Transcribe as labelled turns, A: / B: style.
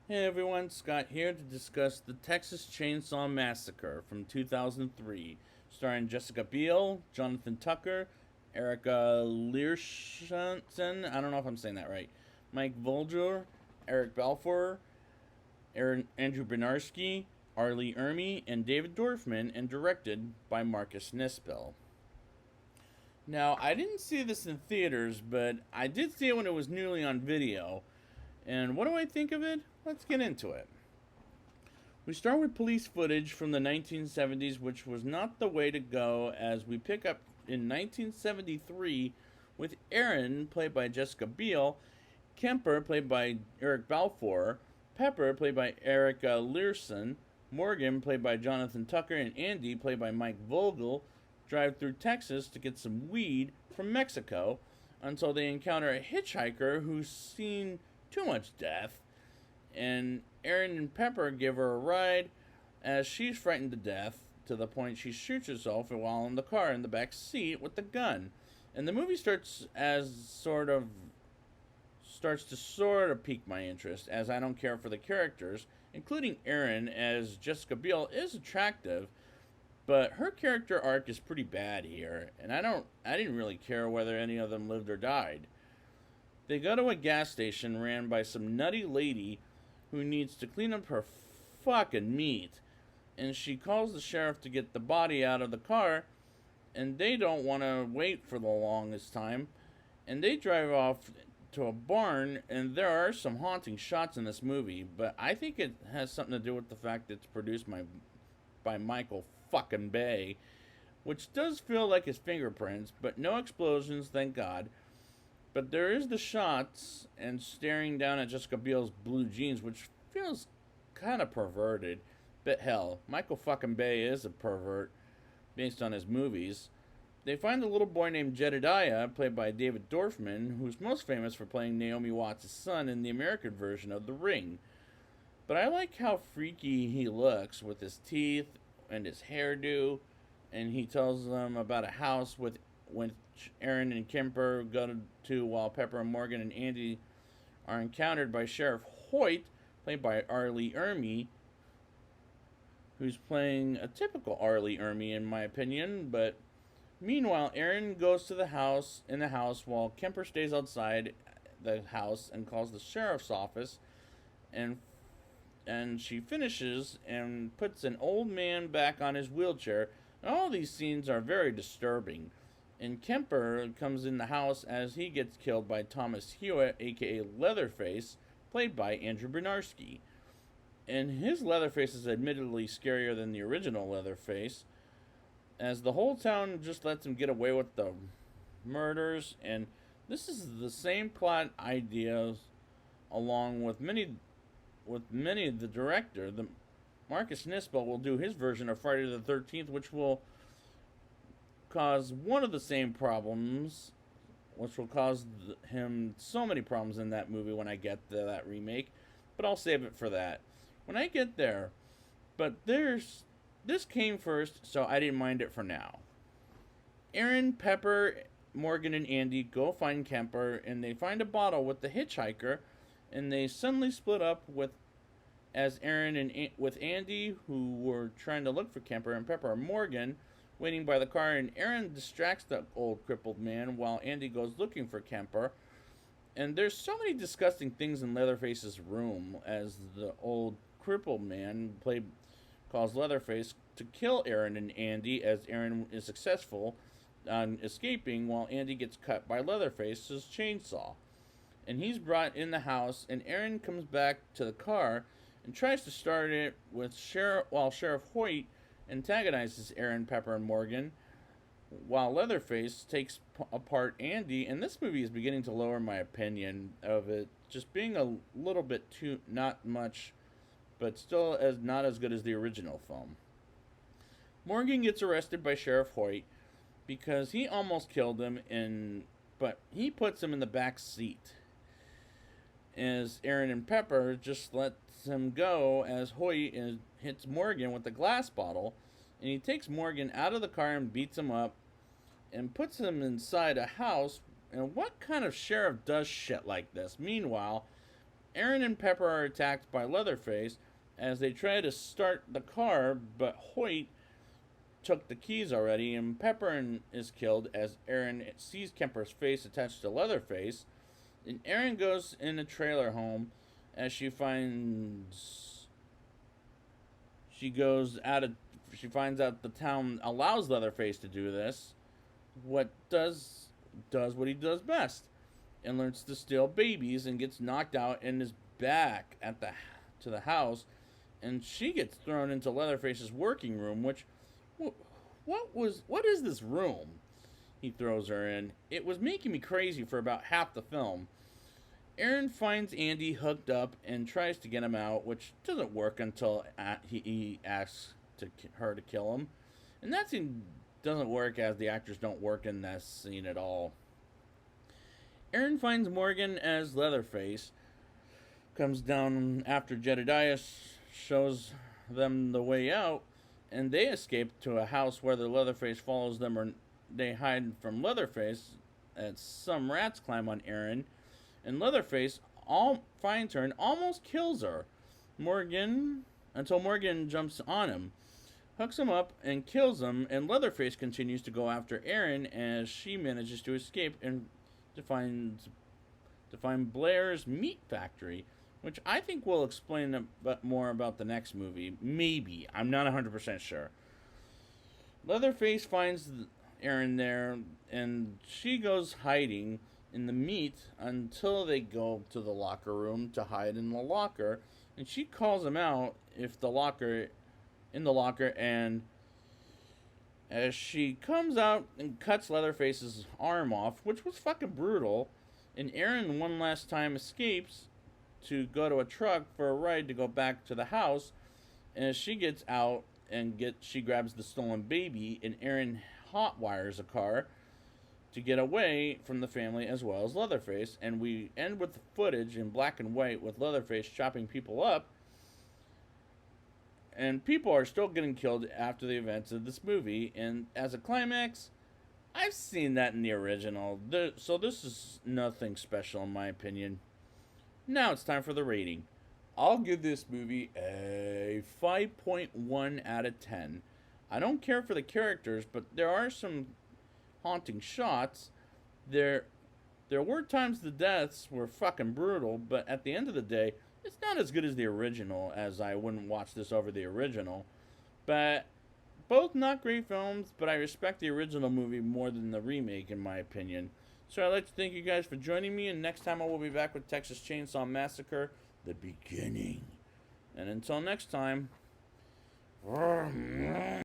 A: Hey everyone, Scott here to discuss the Texas Chainsaw Massacre from 2003, starring Jessica Biel, Jonathan Tucker, Erica Learson, I don't know if I'm saying that right, Mike Volger, Eric Balfour, Andrew Bernarski, Arlie Ermy, and David Dorfman, and directed by Marcus Nispel. Now, I didn't see this in theaters, but I did see it when it was newly on video. And what do I think of it? Let's get into it. We start with police footage from the 1970s, which was not the way to go, as we pick up in 1973 with Erin, played by Jessica Biel, Kemper, played by Eric Balfour, Pepper, played by Erica Learson, Morgan, played by Jonathan Tucker, and Andy, played by Mike Vogel, drive through Texas to get some weed from Mexico until they encounter a hitchhiker who's seen too much death, and Erin and Pepper give her a ride as she's frightened to death to the point she shoots herself while in the car in the back seat with the gun. And the movie starts to sort of pique my interest, as I don't care for the characters, including Erin, as Jessica Biel is attractive, but her character arc is pretty bad here, and I didn't really care whether any of them lived or died. They go to a gas station ran by some nutty lady who needs to clean up her fucking meat, and she calls the sheriff to get the body out of the car, and they don't want to wait for the longest time, and they drive off to a barn, and there are some haunting shots in this movie, but I think it has something to do with the fact that it's produced by Michael fucking Bay, which does feel like his fingerprints, but no explosions, thank God. But there is the shots and staring down at Jessica Biel's blue jeans, which feels kind of perverted. But hell, Michael fucking Bay is a pervert based on his movies. They find a little boy named Jedediah, played by David Dorfman, who's most famous for playing Naomi Watts' son in the American version of The Ring. But I like how freaky he looks with his teeth and his hairdo, and he tells them about a house with which Erin and Kemper go to while Pepper and Morgan and Andy are encountered by Sheriff Hoyt, played by Arlie Ermy, who's playing a typical Arlie Ermy in my opinion. But meanwhile, Erin goes to the house while Kemper stays outside the house and calls the sheriff's office, and she finishes and puts an old man back on his wheelchair. And all these scenes are very disturbing. And Kemper comes in the house as he gets killed by Thomas Hewitt, aka Leatherface, played by Andrew Bernarski. And his Leatherface is admittedly scarier than the original Leatherface, as the whole town just lets him get away with the murders. And this is the same plot ideas, along with many of the director. The Marcus Nispel will do his version of Friday the 13th, which will cause one of the same problems, which will cause him so many problems in that movie when I get to that remake. But I'll save it for that when I get there. But this came first, so I didn't mind it for now. Erin, Pepper, Morgan, and Andy go find Kemper, and they find a bottle with the hitchhiker, and they suddenly split up as Erin and with Andy, who were trying to look for Kemper, and Pepper and Morgan waiting by the car, and Erin distracts the old crippled man while Andy goes looking for Kemper. And there's so many disgusting things in Leatherface's room, as the old crippled man calls Leatherface to kill Erin and Andy, as Erin is successful on escaping while Andy gets cut by Leatherface's chainsaw. And he's brought in the house, and Erin comes back to the car and tries to start it while Sheriff Hoyt antagonizes Erin, Pepper, and Morgan, while Leatherface takes apart Andy. And this movie is beginning to lower my opinion of it, just being a little bit too, not much, but still not as good as the original film. Morgan gets arrested by Sheriff Hoyt because he almost killed him, but he puts him in the back seat, as Erin and Pepper just lets him go as Hoyt hits Morgan with the glass bottle, and he takes Morgan out of the car and beats him up and puts him inside a house. And what kind of sheriff does shit like this? Meanwhile, Aaron and Pepper are attacked by Leatherface as they try to start the car, but Hoyt took the keys already, and Pepper is killed as Aaron sees Kemper's face attached to Leatherface. And Aaron goes in a trailer home as she finds she finds out the town allows Leatherface to do this. What does what he does best, and learns to steal babies, and gets knocked out and is back at the house, and she gets thrown into Leatherface's working room. Which, what is this room? He throws her in. It was making me crazy for about half the film. Aaron finds Andy hooked up and tries to get him out, which doesn't work until he asks her to kill him. And that scene doesn't work as the actors don't work in that scene at all. Aaron finds Morgan as Leatherface, comes down after Jedediah shows them the way out, and they escape to a house where the Leatherface follows them, or they hide from Leatherface as some rats climb on Aaron, and Leatherface finds her and almost kills her. Until Morgan jumps on him, hooks him up and kills him, and Leatherface continues to go after Aaron as she manages to escape and to find Blair's meat factory, which I think will explain a bit more about the next movie. Maybe. I'm not 100% sure. Leatherface finds Aaron there, and she goes hiding in the meat until they go to the locker room to hide in the locker, and she calls him out in the locker, and as she comes out and cuts Leatherface's arm off, which was fucking brutal, and Aaron one last time escapes to go to a truck for a ride to go back to the house, and as she gets out and she grabs the stolen baby, and Aaron hotwires a car to get away from the family as well as Leatherface, and we end with the footage in black and white with Leatherface chopping people up, and people are still getting killed after the events of this movie. And as a climax, I've seen that in the original, so this is nothing special in my opinion. Now it's time for the rating. I'll give this movie a 5.1 out of 10. I don't care for the characters, but there are some haunting shots. There were times the deaths were fucking brutal, but at the end of the day, it's not as good as the original, as I wouldn't watch this over the original. But both not great films, but I respect the original movie more than the remake, in my opinion. So I'd like to thank you guys for joining me, and next time I will be back with Texas Chainsaw Massacre, the beginning. And until next time...